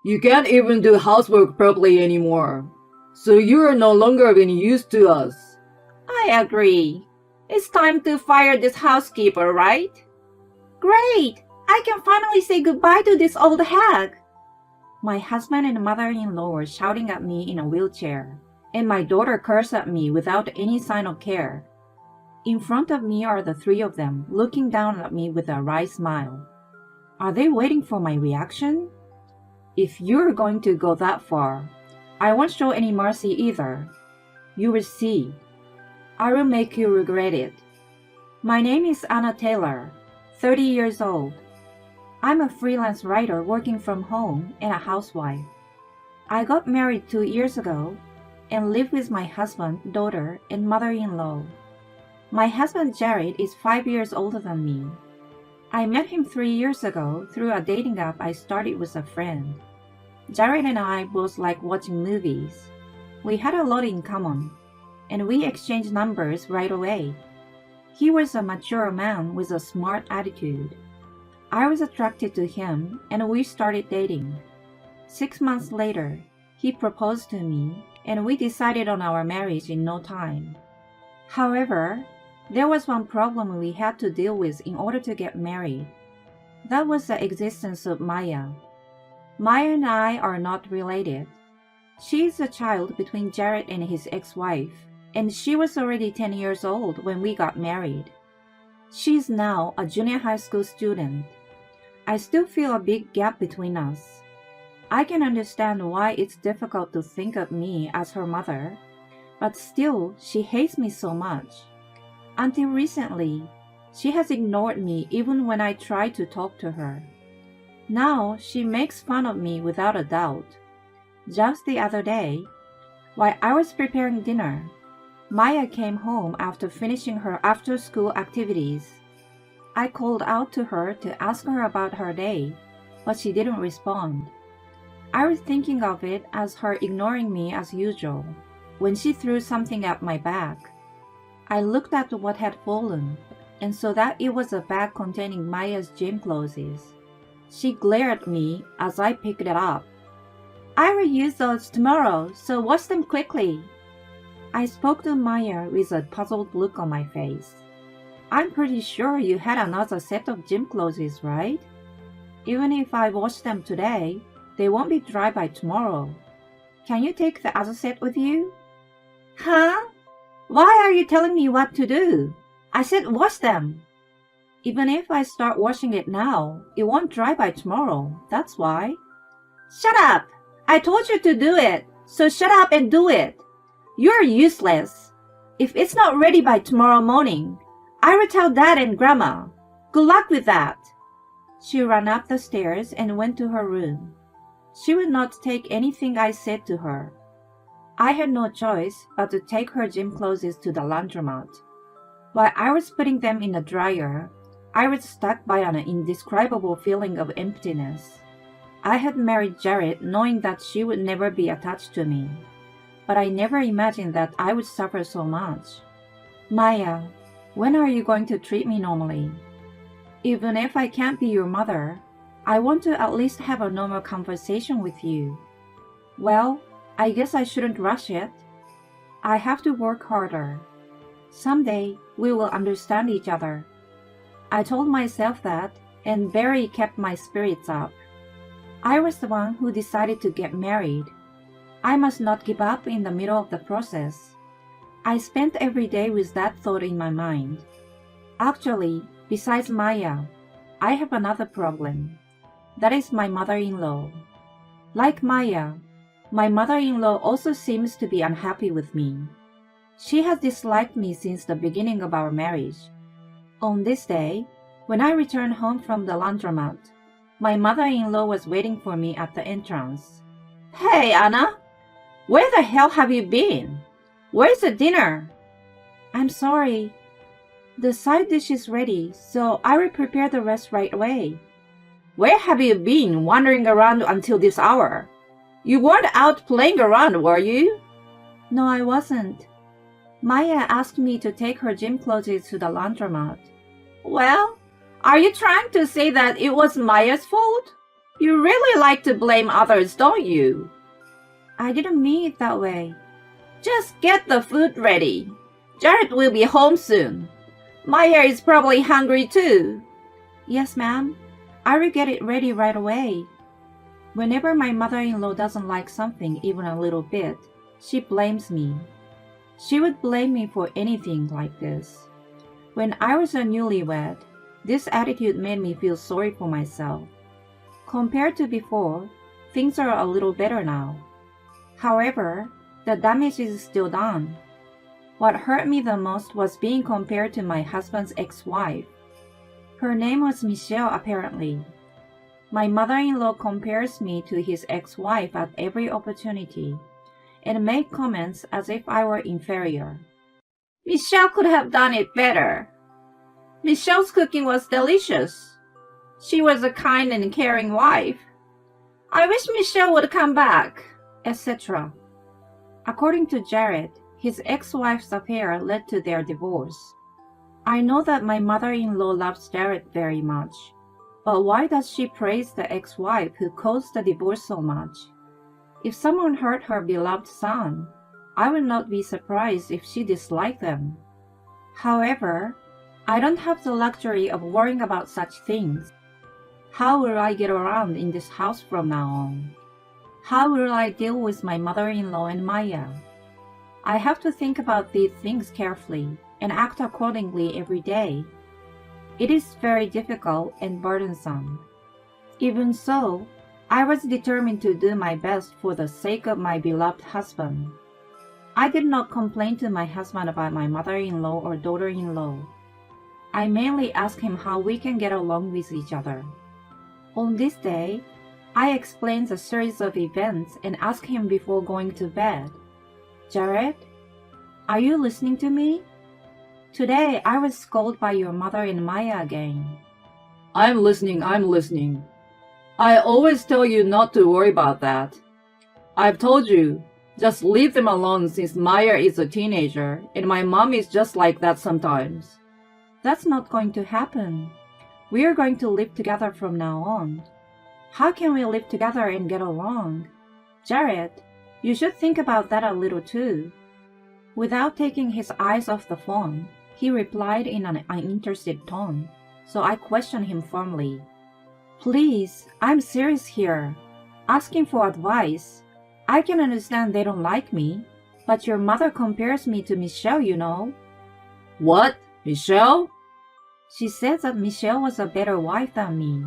You can't even do housework properly anymore. So you're no longer of any use to us. I agree. It's time to fire this housekeeper, right? Great! I can finally say goodbye to this old hag. My husband and mother-in-law were shouting at me in a wheelchair, and my daughter cursed at me without any sign of care. In front of me are the three of them, looking down at me with a wry smile. Are they waiting for my reaction? If you're going to go that far, I won't show any mercy either. You will see. I will make you regret it. My name is Anna Taylor, 30 years old. I'm a freelance writer working from home and a housewife. I got married 2 years ago and live with my husband, daughter, and mother-in-law. My husband Jared is 5 years older than me. I met him 3 years ago through a dating app I started with a friend. Jared and I both like watching movies. We had a lot in common, and we exchanged numbers right away. He was a mature man with a smart attitude. I was attracted to him, and we started dating. 6 months later, he proposed to me, and we decided on our marriage in no time. However, there was one problem we had to deal with in order to get married. That was the existence of Maya. Maya and I are not related. She is a child between Jared and his ex-wife, and she was already 10 years old when we got married. She is now a junior high school student. I still feel a big gap between us. I can understand why it's difficult to think of me as her mother, but still she hates me so much. Until recently, she has ignored me even when I try to talk to her. Now she makes fun of me without a doubt. Just the other day, while I was preparing dinner, Maya came home after finishing her after-school activities. I called out to her to ask her about her day, but she didn't respond. I was thinking of it as her ignoring me as usual, when she threw something at my back. I looked at what had fallen, and saw that it was a bag containing Maya's gym clothes. She glared at me as I picked it up. I will use those tomorrow, so wash them quickly. I spoke to Maya with a puzzled look on my face. I'm pretty sure you had another set of gym clothes, right? Even if I wash them today, they won't be dry by tomorrow. Can you take the other set with you? Huh? Why are you telling me what to do? I said wash them. Even if I start washing it now, it won't dry by tomorrow. That's why. Shut up! I told you to do it, so shut up and do it. You're useless. If it's not ready by tomorrow morning, I will tell Dad and Grandma. Good luck with that. She ran up the stairs and went to her room. She would not take anything I said to her. I had no choice but to take her gym clothes to the laundromat. While I was putting them in the dryer, I was struck by an indescribable feeling of emptiness. I had married Jared knowing that she would never be attached to me, but I never imagined that I would suffer so much. Maya, when are you going to treat me normally? Even if I can't be your mother, I want to at least have a normal conversation with you. Well, I guess I shouldn't rush it. I have to work harder. Someday, we will understand each other. I told myself that, and Barry kept my spirits up. I was the one who decided to get married. I must not give up in the middle of the process. I spent every day with that thought in my mind. Actually, besides Maya, I have another problem. That is my mother-in-law. Like Maya, my mother-in-law also seems to be unhappy with me. She has disliked me since the beginning of our marriage. On this day, when I returned home from the laundromat, my mother-in-law was waiting for me at the entrance. Hey, Anna! Where the hell have you been? Where's the dinner? I'm sorry. The side dish is ready, so I will prepare the rest right away. Where have you been wandering around until this hour? You weren't out playing around, were you? No, I wasn't. Maya asked me to take her gym clothes to the laundromat. Well, are you trying to say that it was Maya's fault? You really like to blame others, don't you? I didn't mean it that way. Just get the food ready. Jared will be home soon. Maya is probably hungry too. Yes, ma'am. I will get it ready right away. Whenever my mother-in-law doesn't like something even a little bit, she blames me. She would blame me for anything like this. When I was a newlywed, this attitude made me feel sorry for myself. Compared to before, things are a little better now. However, the damage is still done. What hurt me the most was being compared to my husband's ex-wife. Her name was Michelle, apparently. My mother-in-law compares me to his ex-wife at every opportunity and made comments as if I were inferior. Michelle could have done it better. Michelle's cooking was delicious. She was a kind and caring wife. I wish Michelle would come back, etc. According to Jared, his ex-wife's affair led to their divorce. I know that my mother-in-law loves Jared very much, but why does she praise the ex-wife who caused the divorce so much? If someone hurt her beloved son, I would not be surprised if she disliked them. However, I don't have the luxury of worrying about such things. How will I get around in this house from now on? How will I deal with my mother-in-law and Maya? I have to think about these things carefully and act accordingly every day. It is very difficult and burdensome. Even so, I was determined to do my best for the sake of my beloved husband. I did not complain to my husband about my mother-in-law or daughter-in-law. I mainly asked him how we can get along with each other. On this day, I explained a series of events and asked him before going to bed, Jared, are you listening to me? Today I was scolded by your mother and Maya again. I'm listening. I always tell you not to worry about that. I've told you, just leave them alone since Maya is a teenager and my mom is just like that sometimes. That's not going to happen. We are going to live together from now on. How can we live together and get along? Jared, you should think about that a little too. Without taking his eyes off the phone, he replied in an uninterested tone, so I questioned him firmly. Please, I'm serious here. Asking for advice. I can understand they don't like me, but your mother compares me to Michelle, you know. What? Michelle? She says that Michelle was a better wife than me.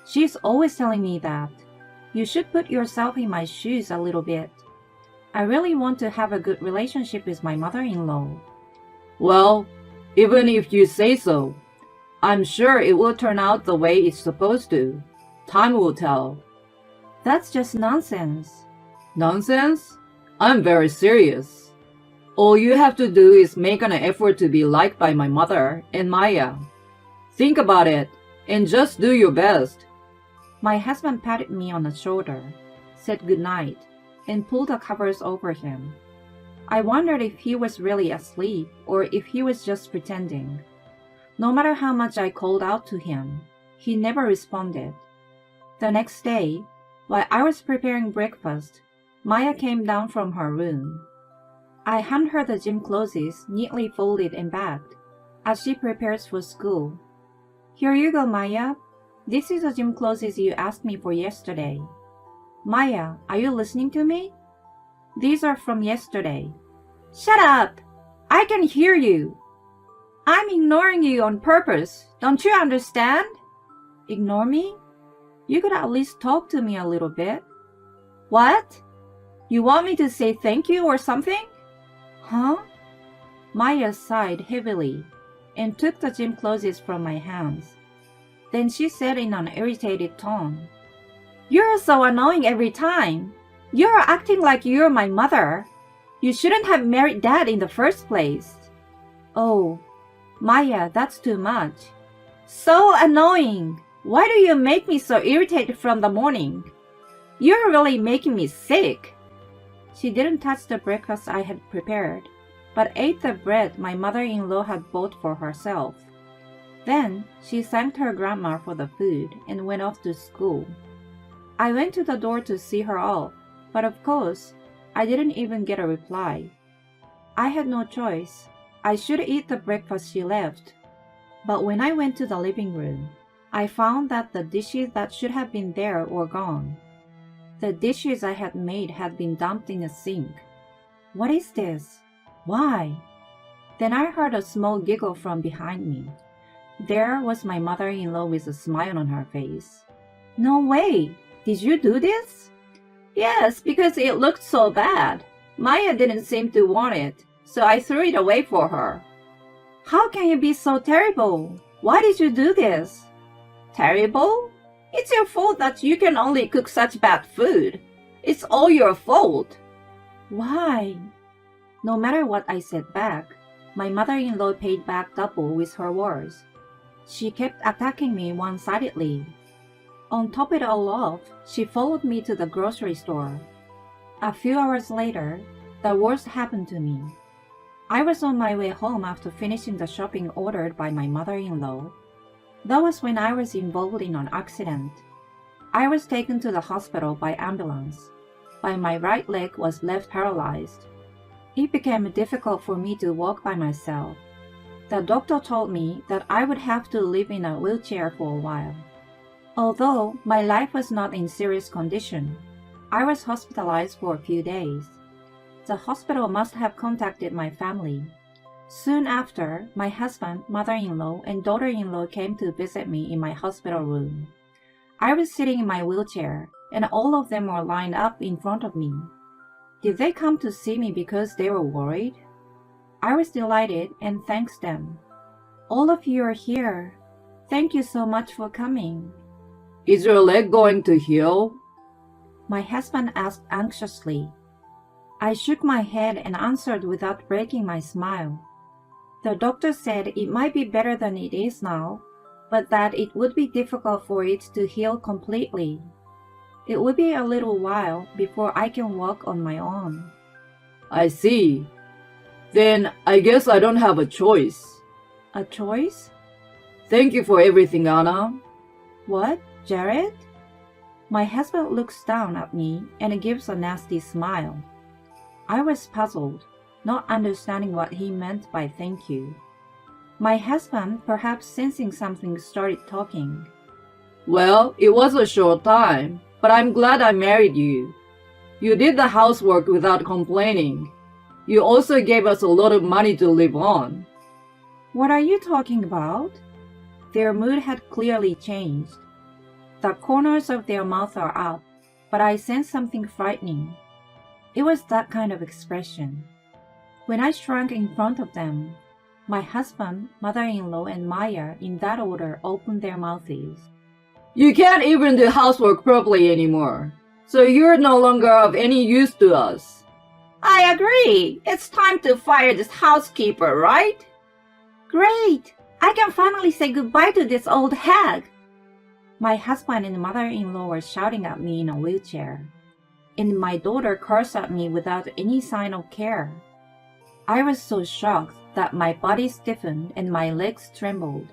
She's always telling me that. You should put yourself in my shoes a little bit. I really want to have a good relationship with my mother-in-law. Well, even if you say so, I'm sure it will turn out the way it's supposed to. Time will tell. That's just nonsense. Nonsense? I'm very serious. All you have to do is make an effort to be liked by my mother and Maya. Think about it and just do your best. My husband patted me on the shoulder, said good night, and pulled the covers over him. I wondered if he was really asleep or if he was just pretending. No matter how much I called out to him, he never responded. The next day, while I was preparing breakfast, Maya came down from her room. I hand her the gym clothes neatly folded and bagged as she prepares for school. Here you go, Maya. This is the gym clothes you asked me for yesterday. Maya, are you listening to me? These are from yesterday. Shut up! I can hear you. I'm ignoring you on purpose. Don't you understand? Ignore me? You could at least talk to me a little bit. What? You want me to say thank you or something? Huh? Maya sighed heavily and took the gym clothes from my hands. Then she said in an irritated tone, You're so annoying every time. You're acting like you're my mother. You shouldn't have married Dad in the first place. Oh, Maya, that's too much. So annoying. Why do you make me so irritated from the morning? You're really making me sick. She didn't touch the breakfast I had prepared, but ate the bread my mother-in-law had bought for herself. Then she thanked her grandma for the food and went off to school. I went to the door to see her off, but of course, I didn't even get a reply. I had no choice. I should eat the breakfast she left. But when I went to the living room, I found that the dishes that should have been there were gone. The dishes I had made had been dumped in the sink. What is this? Why? Then I heard a small giggle from behind me. There was my mother-in-law with a smile on her face. No way! Did you do this? Yes, because it looked so bad. Maya didn't seem to want it, so I threw it away for her. How can you be so terrible? Why did you do this? Terrible? It's your fault that you can only cook such bad food. It's all your fault. Why? No matter what I said back, my mother-in-law paid back double with her words. She kept attacking me one-sidedly. On top of it all off, she followed me to the grocery store. A few hours later, the worst happened to me. I was on my way home after finishing the shopping ordered by my mother-in-law. That was when I was involved in an accident. I was taken to the hospital by ambulance, but my right leg was left paralyzed. It became difficult for me to walk by myself. The doctor told me that I would have to live in a wheelchair for a while. Although my life was not in serious condition, I was hospitalized for a few days. The hospital must have contacted my family. Soon after, my husband, mother-in-law, and daughter-in-law came to visit me in my hospital room. I was sitting in my wheelchair, and all of them were lined up in front of me. Did they come to see me because they were worried? I was delighted and thanked them. All of you are here. Thank you so much for coming. Is your leg going to heal? My husband asked anxiously. I shook my head and answered without breaking my smile. The doctor said it might be better than it is now, but that it would be difficult for it to heal completely. It would be a little while before I can walk on my own. I see. Then I guess I don't have a choice. A choice? Thank you for everything, Anna. What, Jared? My husband looks down at me and gives a nasty smile. I was puzzled, not understanding what he meant by thank you. My husband, perhaps sensing something, started talking. Well, it was a short time, but I'm glad I married you. You did the housework without complaining. You also gave us a lot of money to live on. What are you talking about? Their mood had clearly changed. The corners of their mouths are up, but I sensed something frightening. It was that kind of expression. When I shrank in front of them, my husband, mother-in-law, and Maya, in that order, opened their mouths. You can't even do housework properly anymore, so you're no longer of any use to us. I agree. It's time to fire this housekeeper, right? Great! I can finally say goodbye to this old hag. My husband and mother-in-law were shouting at me in a wheelchair, and my daughter cursed at me without any sign of care. I was so shocked that my body stiffened and my legs trembled.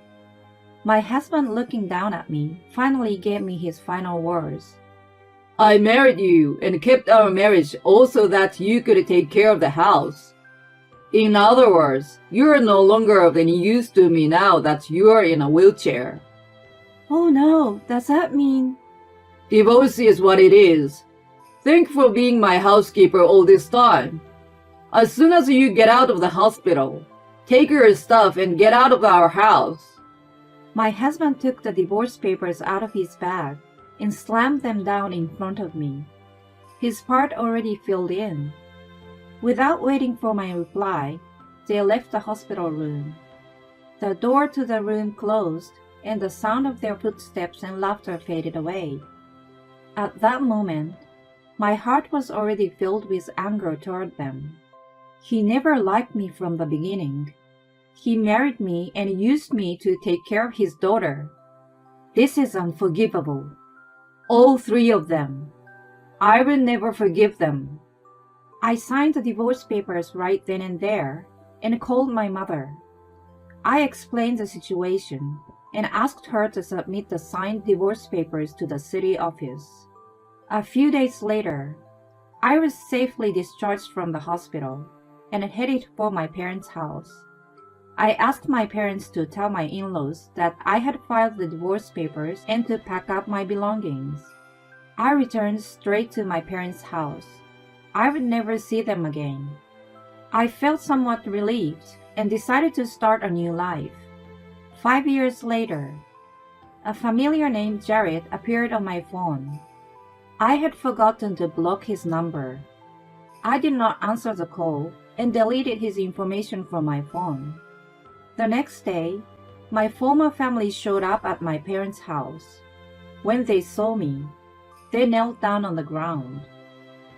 My husband, looking down at me, finally gave me his final words. I married you and kept our marriage also that you could take care of the house. In other words, you are no longer of any use to me now that you are in a wheelchair. Oh no, does that mean... Divorce is what it is. Thank you for being my housekeeper all this time. As soon as you get out of the hospital, take your stuff and get out of our house. My husband took the divorce papers out of his bag and slammed them down in front of me. His part already filled in. Without waiting for my reply, they left the hospital room. The door to the room closed, and the sound of their footsteps and laughter faded away. At that moment, my heart was already filled with anger toward them. He never liked me from the beginning. He married me and used me to take care of his daughter. This is unforgivable. All three of them. I will never forgive them. I signed the divorce papers right then and there and called my mother. I explained the situation and asked her to submit the signed divorce papers to the city office. A few days later, I was safely discharged from the hospital and headed for my parents' house. I asked my parents to tell my in-laws that I had filed the divorce papers and to pack up my belongings. I returned straight to my parents' house. I would never see them again. I felt somewhat relieved and decided to start a new life. 5 years later, a familiar named Jared appeared on my phone. I had forgotten to block his number. I did not answer the call and deleted his information from my phone. The next day, my former family showed up at my parents' house. When they saw me, they knelt down on the ground.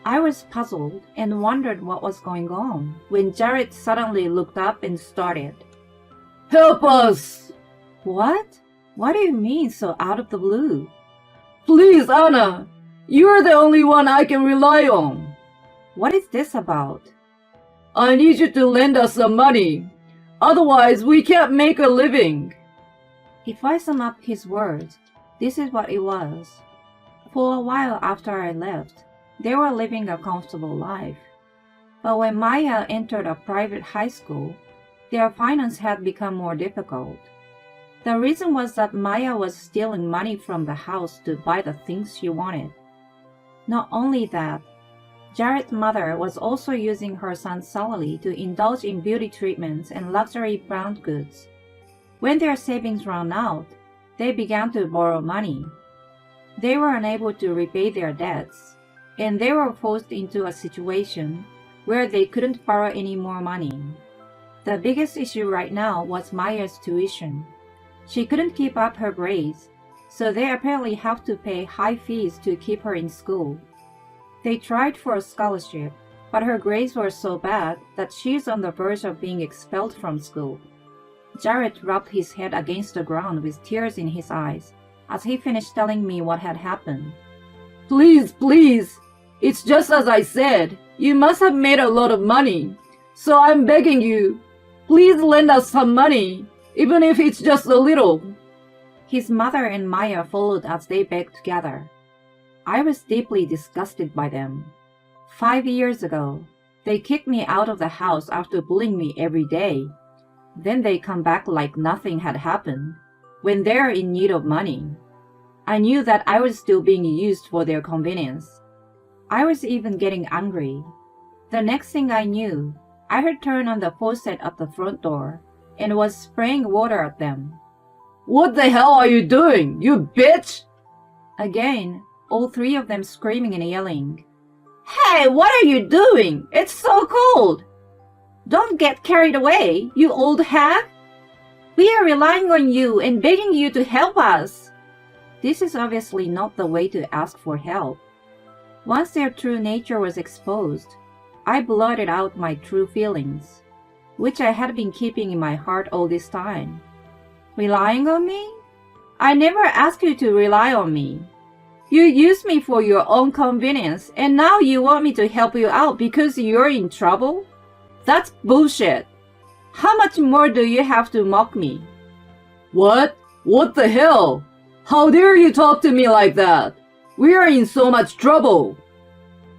I was puzzled and wondered what was going on when Jared suddenly looked up and started, Help us! What? What do you mean so out of the blue? Please, Anna! You're the only one I can rely on. What is this about? I need you to lend us some money. Otherwise, we can't make a living. If I sum up his words, this is what it was. For a while after I left, they were living a comfortable life. But when Maya entered a private high school, their finance had become more difficult. The reason was that Maya was stealing money from the house to buy the things she wanted. Not only that, Jared's mother was also using her son's salary to indulge in beauty treatments and luxury brand goods. When their savings ran out, they began to borrow money. They were unable to repay their debts, and they were forced into a situation where they couldn't borrow any more money. The biggest issue right now was Maya's tuition. She couldn't keep up her grades, so they apparently have to pay high fees to keep her in school. They tried for a scholarship, but her grades were so bad that she's on the verge of being expelled from school. Jared rubbed his head against the ground with tears in his eyes as he finished telling me what had happened. Please, please. It's just as I said. You must have made a lot of money. So I'm begging you, please lend us some money, even if it's just a little. His mother and Maya followed as they begged together. I was deeply disgusted by them. 5 years ago, they kicked me out of the house after bullying me every day. Then they come back like nothing had happened, when they're in need of money. I knew that I was still being used for their convenience. I was even getting angry. The next thing I knew, I had turned on the faucet at the front door and was spraying water at them. What the hell are you doing, you bitch? Again, all three of them screaming and yelling. Hey, what are you doing? It's so cold. Don't get carried away, you old hag. We are relying on you and begging you to help us. This is obviously not the way to ask for help. Once their true nature was exposed, I blurted out my true feelings, which I had been keeping in my heart all this time. Relying on me? I never asked you to rely on me. You used me for your own convenience, and now you want me to help you out because you're in trouble? That's bullshit. How much more do you have to mock me? What? What the hell? How dare you talk to me like that? We are in so much trouble.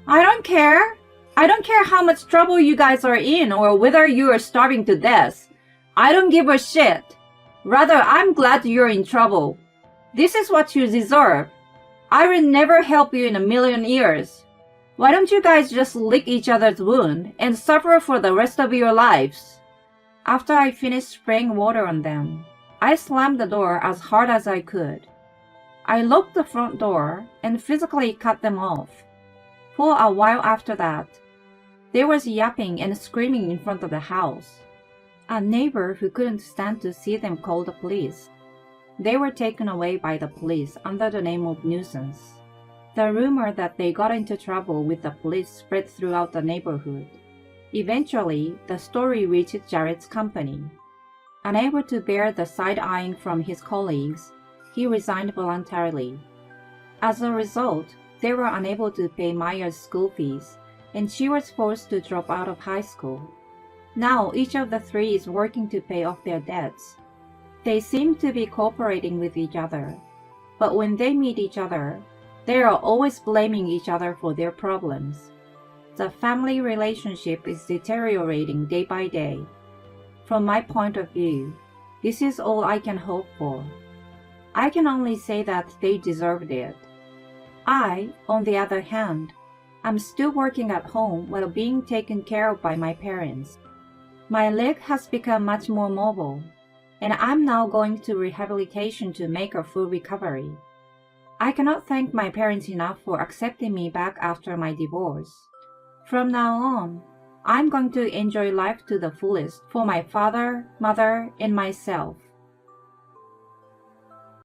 I don't care. I don't care how much trouble you guys are in or whether you are starving to death. I don't give a shit. Rather, I'm glad you're in trouble. This is what you deserve. I will never help you in a million years. Why don't you guys just lick each other's wound and suffer for the rest of your lives? After I finished spraying water on them, I slammed the door as hard as I could. I locked the front door and physically cut them off. For a while after that, there was yapping and screaming in front of the house. A neighbor who couldn't stand to see them called the police. They were taken away by the police under the name of nuisance. The rumor that they got into trouble with the police spread throughout the neighborhood. Eventually, the story reached Jared's company. Unable to bear the side-eyeing from his colleagues, he resigned voluntarily. As a result, they were unable to pay Maya's school fees, and she was forced to drop out of high school. Now each of the three is working to pay off their debts. They seem to be cooperating with each other, but when they meet each other, They are always blaming each other for their problems. The family relationship is deteriorating day by day. From my point of view, this is all I can hope for. I can only say that they deserved it. I, on the other hand, am still working at home while being taken care of by my parents. My leg has become much more mobile, and I'm now going to rehabilitation to make a full recovery. I cannot thank my parents enough for accepting me back after my divorce. From now on, I'm going to enjoy life to the fullest for my father, mother, and myself.